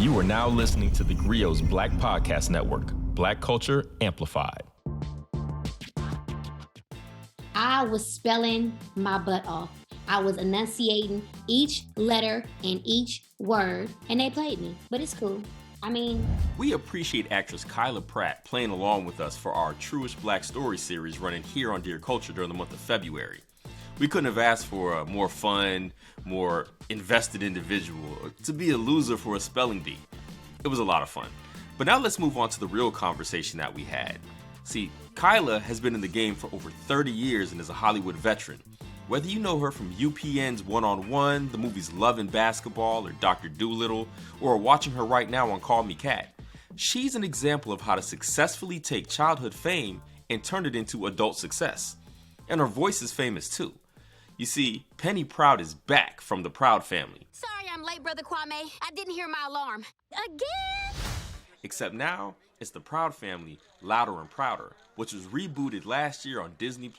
You are now listening to the Grio's Black Podcast Network, Black Culture Amplified. I was spelling my butt off. I was enunciating each letter and each word, and they played me, but it's cool. I mean, we appreciate actress Kyla Pratt playing along with us for our Truest Black Story series running here on Dear Culture during the month of February. We couldn't have asked for a more fun, more invested individual to be a loser for a spelling bee. It was a lot of fun. But now let's move on to the real conversation that we had. See, Kyla has been in the game for over 30 years and is a Hollywood veteran. Whether you know her from UPN's One-on-One, the movies Love and Basketball, or Dr. Dolittle, or are watching her right now on Call Me Kat, she's an example of how to successfully take childhood fame and turn it into adult success. And her voice is famous too. You see, Penny Proud is back from the Proud family. Sorry I'm late, Brother Kwame. I didn't hear my alarm. Again? Except now, it's the Proud family, Louder and Prouder, which was rebooted last year on Disney+.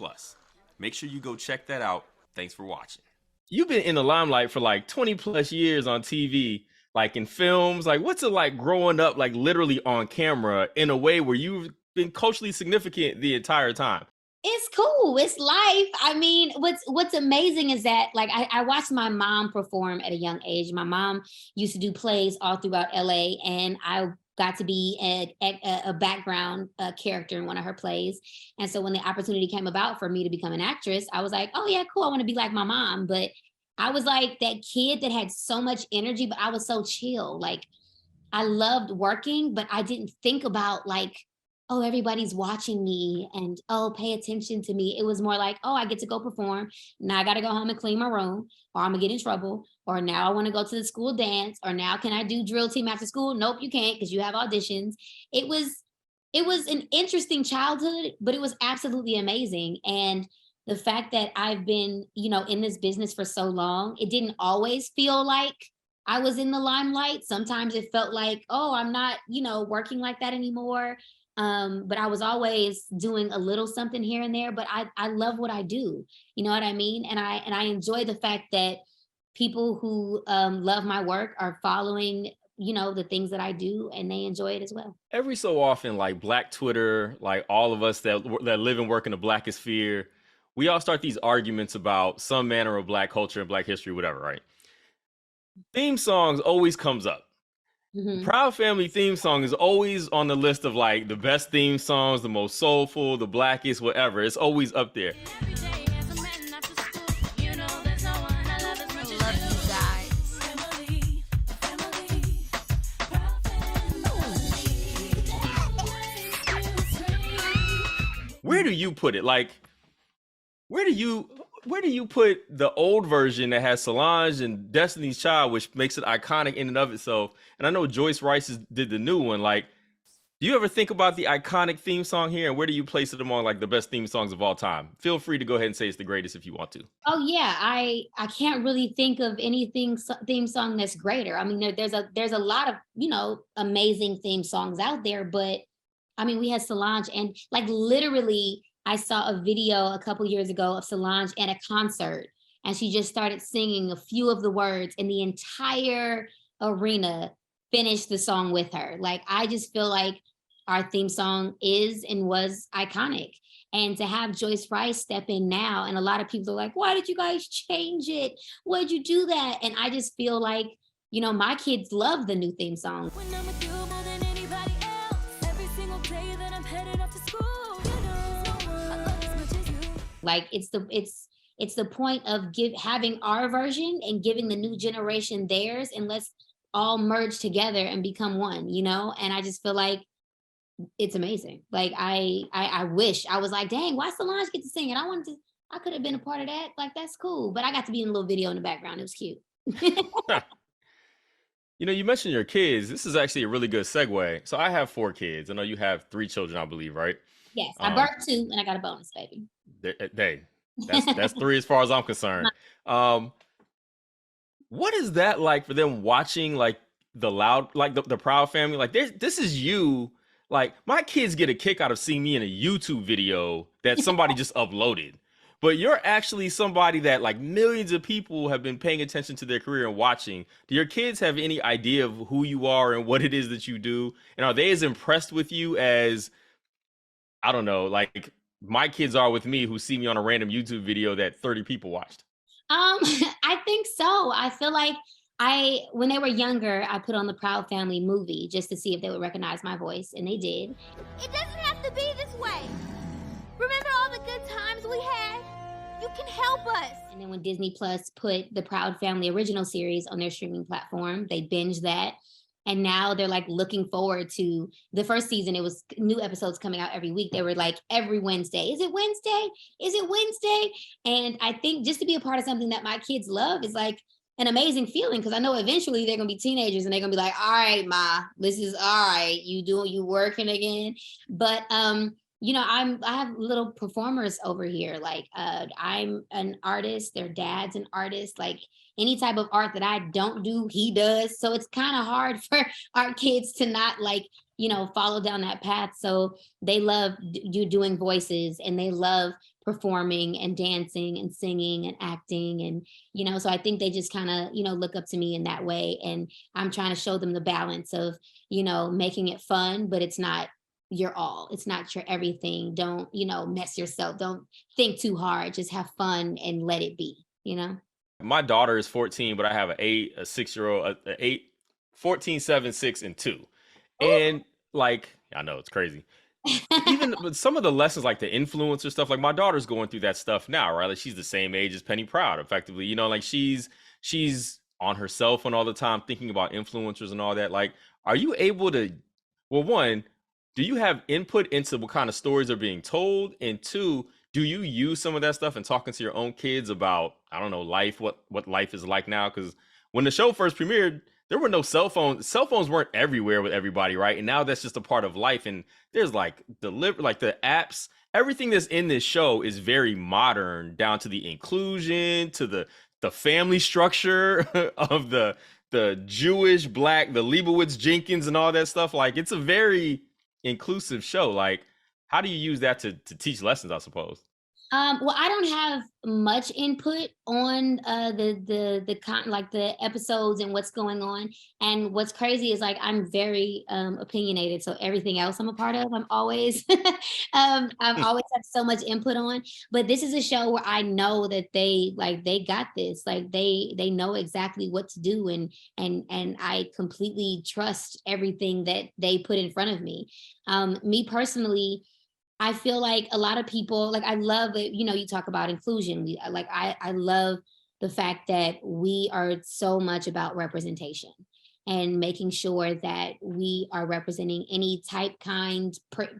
Make sure you go check that out. Thanks for watching. You've been in the limelight for like 20 plus years on TV, like in films. Like, what's it like growing up, like literally on camera in a way where you've been culturally significant the entire time? it's cool. It's life. I mean, what's amazing is that, like, I watched my mom perform at a young age. My mom used to do plays all throughout LA, and I got to be a background character in one of her plays. And so when the opportunity came about for me to become an actress, I was like, oh yeah, cool. I want to be like my mom. But I was like that kid that had so much energy, but I was so chill. Like, I loved working, but I didn't think about like, oh, everybody's watching me and, oh, pay attention to me. It was more like, oh, I get to go perform. Now I got to go home and clean my room, or I'm gonna get in trouble, or now I want to go to the school dance, or now can I do drill team after school? Nope, you can't because you have auditions. It was an interesting childhood, but it was absolutely amazing. And the fact that I've been, in this business for so long, it didn't always feel like I was in the limelight. Sometimes it felt like, oh, I'm not, working like that anymore. But I was always doing a little something here and there, but I love what I do. You know what I mean? And I enjoy the fact that people who love my work are following, the things that I do, and they enjoy it as well. Every so often, like Black Twitter, like all of us that live and work in the Blackosphere, we all start these arguments about some manner of Black culture and Black history, whatever, right? Theme songs always comes up. Mm-hmm. Proud Family theme song is always on the list of like the best theme songs, the most soulful, the blackest, whatever. It's always up there. Where do you put it? Like, where do you put the old version that has Solange and Destiny's Child, which makes it iconic in and of itself? And I know Joyce Rice did the new one. Like, do you ever think about the iconic theme song here, and where do you place it among like the best theme songs of all time? Feel free to go ahead and say it's the greatest if you want to. Oh yeah, I can't really think of anything theme song that's greater. I mean, there's a lot of amazing theme songs out there, but I mean, we had Solange, and like literally, I saw a video a couple years ago of Solange at a concert, and she just started singing a few of the words, and the entire arena finished the song with her. Like, I just feel like our theme song is and was iconic. And to have Joyce Rice step in now, and a lot of people are like, why did you guys change it? Why'd you do that? And I just feel like, my kids love the new theme song. When I'm with you more than anybody else, every single day that I'm headed up to school, like it's the point of having our version and giving the new generation theirs, and let's all merge together and become one, and I just feel like it's amazing. Like I wish I was like, dang, why Solange get to sing it? I could have been a part of that. Like, that's cool. But I got to be in a little video in the background. It was cute. You mentioned your kids. This is actually a really good segue. So I have 4 kids. I know you have 3 children, I believe, right? Yes, I birthed 2 and I got a bonus baby. That's 3 as far as I'm concerned. What is that like for them watching like the Proud Family? Like, this is you. Like, my kids get a kick out of seeing me in a YouTube video that somebody just uploaded. but you're actually somebody that like millions of people have been paying attention to their career and watching. Do your kids have any idea of who you are and what it is that you do? And are they as impressed with you as, I don't know, like my kids are with me, who see me on a random YouTube video that 30 people watched? I think so. I feel like when they were younger, I put on the Proud Family movie just to see if they would recognize my voice, and they did. It doesn't have to be this way. Remember all the good times we had? You can help us. And then when Disney Plus put the Proud Family original series on their streaming platform, they binged that. And now they're like looking forward to the first season. It was new episodes coming out every week. They were like every Wednesday. Is it Wednesday? Is it Wednesday? And I think just to be a part of something that my kids love is like an amazing feeling, because I know eventually they're gonna be teenagers and they're gonna be like, all right, ma, this is all right. You working again. But I have little performers over here. Like I'm an artist, their dad's an artist. Like any type of art that I don't do, he does. So it's kind of hard for our kids to not like, follow down that path. So they love you doing voices, and they love performing and dancing and singing and acting. And, so I think they just kind of, look up to me in that way. And I'm trying to show them the balance of, making it fun, but it's not your all. It's not your everything. Don't, mess yourself. Don't think too hard. Just have fun and let it be, My daughter is 14, but I have a 6-year-old, 14, 7, 6, and 2. And like, I know it's crazy. Even with some of the lessons, like the influencer stuff, like my daughter's going through that stuff now, right? Like she's the same age as Penny Proud, effectively, like she's on her cell phone all the time thinking about influencers and all that. Like, are you able to, well, one, do you have input into what kind of stories are being told? And two, do you use some of that stuff and talking to your own kids about, I don't know, life, what life is like now? Because when the show first premiered, there were no cell phones. Cell phones weren't everywhere with everybody, right? And now that's just a part of life. And there's like the apps, everything that's in this show is very modern, down to the inclusion, to the family structure of the Jewish, Black, the Leibowitz Jenkins and all that stuff. Like it's a very inclusive show. Like, how do you use that to teach lessons, I suppose? Well, I don't have much input on the episodes and what's going on. And what's crazy is like I'm very opinionated. So everything else I'm a part of, I'm always I've always have so much input on. But this is a show where I know that they got this. Like they know exactly what to do, and I completely trust everything that they put in front of me. Me personally, I feel like a lot of people, like I love it, you talk about inclusion. I love the fact that we are so much about representation and making sure that we are representing any type,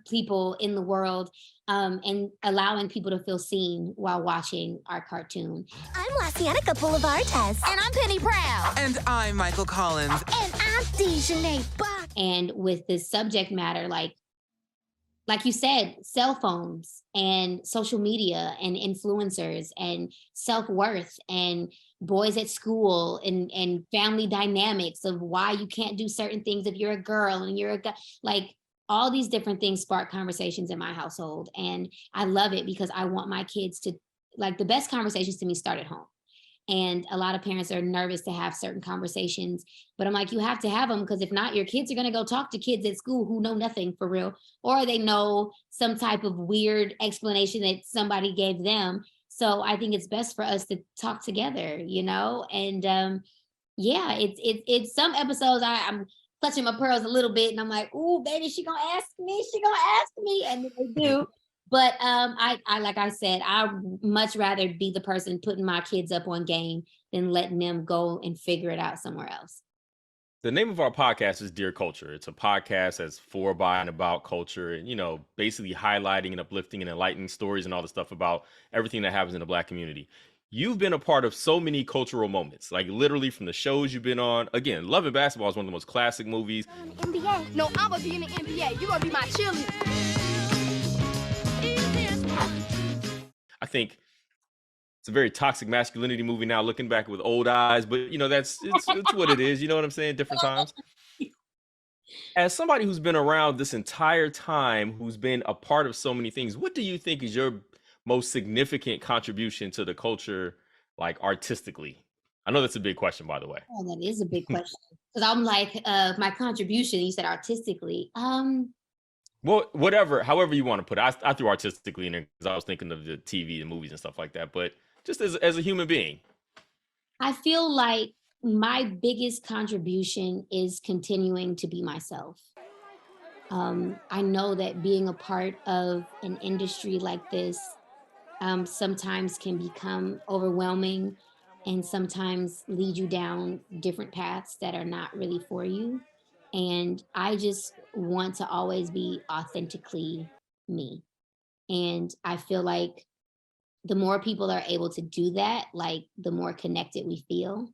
people in the world, and allowing people to feel seen while watching our cartoon. I'm Lacianica Boulevardes. And I'm Penny Proud. And I'm Michael Collins. And I'm Dejanay Bach. And with the subject matter, like you said, cell phones and social media and influencers and self-worth and boys at school and family dynamics of why you can't do certain things if you're a girl and you're a guy. Like all these different things spark conversations in my household. And I love it because I want my kids to, like, the best conversations to me start at home. And a lot of parents are nervous to have certain conversations, but I'm like, you have to have them, because if not, your kids are going to go talk to kids at school who know nothing for real, or they know some type of weird explanation that somebody gave them. So I think it's best for us to talk together, and yeah, it's some episodes I'm clutching my pearls a little bit and I'm like, ooh, baby, she gonna ask me, and they do. But I like I said, I much rather be the person putting my kids up on game than letting them go and figure it out somewhere else. The name of our podcast is Dear Culture. It's a podcast that's for, by, and about culture, and basically highlighting and uplifting and enlightening stories and all the stuff about everything that happens in the Black community. You've been a part of so many cultural moments, like literally from the shows you've been on. Again, Love and Basketball is one of the most classic movies. NBA. No, I'm gonna be in the NBA. You're gonna be my cheerleader. I think it's a very toxic masculinity movie now, looking back with old eyes, but it's what it is. You know what I'm saying? Different times. As somebody who's been around this entire time, who's been a part of so many things, what do you think is your most significant contribution to the culture, like artistically? I know that's a big question, by the way. Oh, that is a big question. Because I'm like, my contribution, you said artistically. Well, whatever, however you want to put it. I threw artistically in there because I was thinking of the TV and movies and stuff like that. But just as a human being. I feel like my biggest contribution is continuing to be myself. I know that being a part of an industry like this sometimes can become overwhelming and sometimes lead you down different paths that are not really for you. And I just want to always be authentically me. And I feel like the more people are able to do that, like the more connected we feel.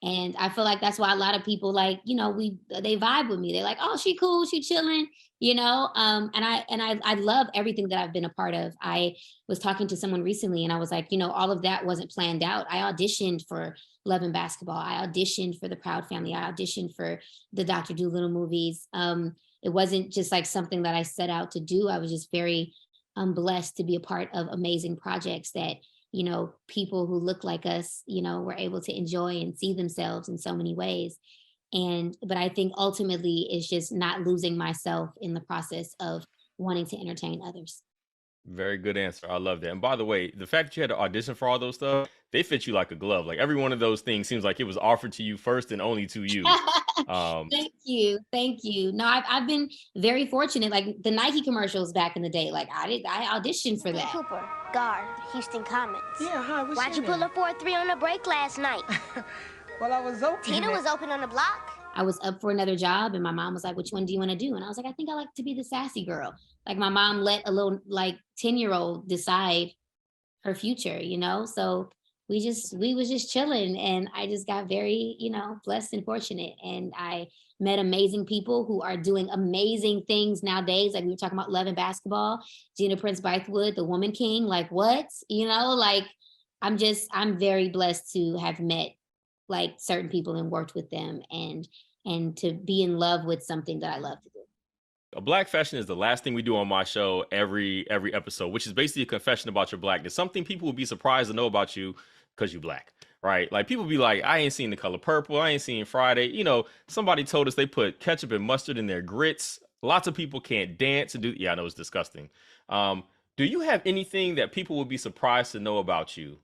And I feel like that's why a lot of people like, they vibe with me. They're like, oh, she cool, she chilling, and I love everything that I've been a part of. I was talking to someone recently and I was like, all of that wasn't planned out. I auditioned for Love and Basketball. I auditioned for The Proud Family. I auditioned for the Dr. Dolittle movies. It wasn't just like something that I set out to do. I was just very blessed to be a part of amazing projects that people who look like us, were able to enjoy and see themselves in so many ways. But I think ultimately it's just not losing myself in the process of wanting to entertain others. Very good answer. I love that. And by the way, the fact that you had to audition for all those stuff, they fit you like a glove. Like every one of those things seems like it was offered to you first and only to you. Thank you. Thank you. No, I've been very fortunate. Like the Nike commercials back in the day, like I auditioned for that. Cooper, guard, Houston Comets. Yeah, hi, what's Why'd your you pull name? a 4-3 on the break last night? Well, I was open. Tina was open on the block. I was up for another job and my mom was like, which one do you want to do? And I was like, I think I like to be the sassy girl. Like my mom let a little 10-year-old decide her future, So we was just chilling and I just got very, blessed and fortunate. And I met amazing people who are doing amazing things nowadays. Like we were talking about Love and Basketball, Gina Prince Bythewood, the Woman King, like what, I'm very blessed to have met like certain people and worked with them and to be in love with something that I love to do. A Black Fashion is the last thing we do on my show every episode, which is basically a confession about your blackness. Something people would be surprised to know about you because you black, right? Like people be like, I ain't seen The Color Purple. I ain't seen Friday. Somebody told us they put ketchup and mustard in their grits. Lots of people can't dance and do. Yeah, I know it's disgusting. Do you have anything that people would be surprised to know about you?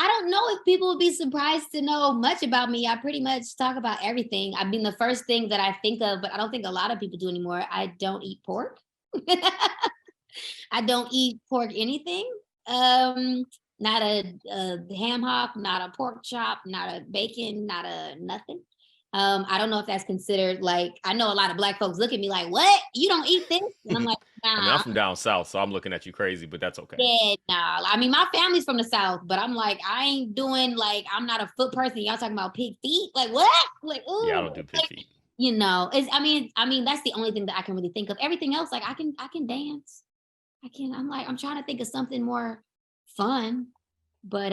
I don't know if people would be surprised to know much about me. I pretty much talk about everything. I mean, the first thing that I think of, but I don't think a lot of people do anymore, I don't eat pork. I don't eat pork anything. Not a ham hock, not a pork chop, not a bacon, not a nothing. I don't know if that's considered like, I know a lot of Black folks look at me like, what? You don't eat this? And I'm like, nah. I mean, I'm from down south, so I'm looking at you crazy, but that's okay. Yeah, nah. I mean, my family's from the South, but I'm like, I ain't doing like, I'm not a foot person. Y'all talking about pig feet? Like what? Like, ooh. Yeah, I don't do pig feet. I mean, that's the only thing that I can really think of. Everything else, like I can dance. I'm trying to think of something more fun. But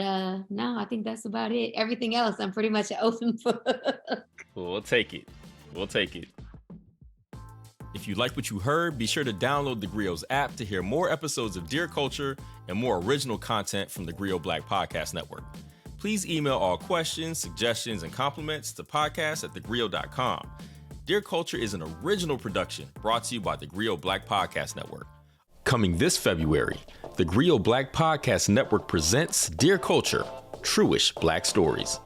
no, I think that's about it. Everything else, I'm pretty much an open book. We'll take it. If you like what you heard, be sure to download the Grio's app to hear more episodes of Dear Culture and more original content from the Grio Black Podcast Network. Please email all questions, suggestions, and compliments to podcast@thegrio.com. Dear Culture is an original production brought to you by the Grio Black Podcast Network. Coming this February, the Grio Black Podcast Network presents Dear Culture, Truish Black Stories.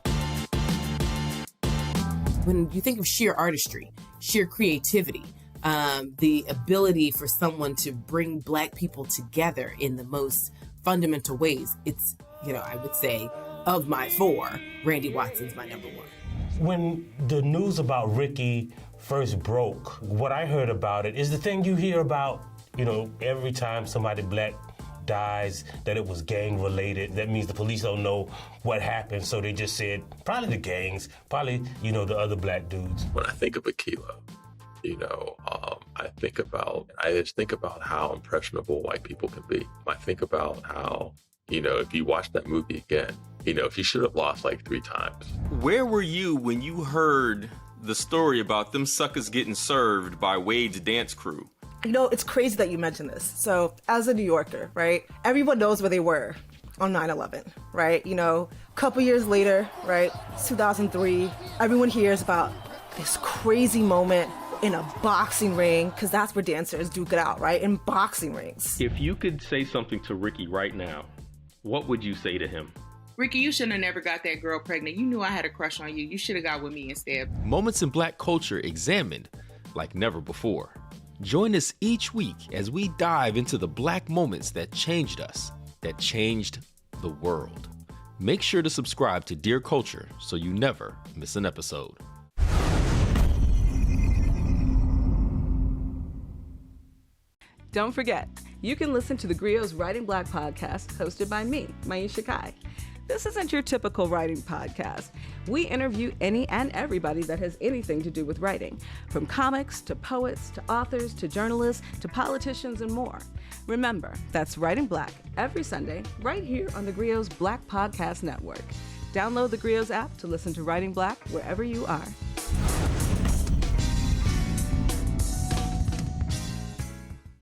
When you think of sheer artistry, sheer creativity, the ability for someone to bring Black people together in the most fundamental ways, it's, I would say, of my four, Randy Watson's my number one. When the news about Ricky first broke, what I heard about it is the thing you hear about, every time somebody Black dies, that it was gang related. That means the police don't know what happened, so they just said, probably the gangs, probably, the other Black dudes. When I think of Akilah, I just think about how impressionable white people can be. I think about how, if you watch that movie again, she should have lost like 3 times. Where were you when you heard the story about them suckers getting served by Wade's dance crew? You know, it's crazy that you mentioned this. So as a New Yorker, right, everyone knows where they were on 9/11, right? You know, a couple years later, right, it's 2003, everyone hears about this crazy moment in a boxing ring, because that's where dancers duke it out, right? In boxing rings. If you could say something to Ricky right now, what would you say to him? Ricky, you shouldn't have never got that girl pregnant. You knew I had a crush on you. You should have got with me instead. Moments in Black culture examined like never before. Join us each week as we dive into the Black moments that changed us, that changed the world. Make sure to subscribe to Dear Culture so you never miss an episode. Don't forget, you can listen to the Grio's Writing Black podcast hosted by me, Maisha Kai. This isn't your typical writing podcast. We interview any and everybody that has anything to do with writing, from comics to poets to authors to journalists to politicians and more. Remember, that's Writing Black every Sunday right here on the Grio's Black Podcast Network. Download the Grio's app to listen to Writing Black wherever you are.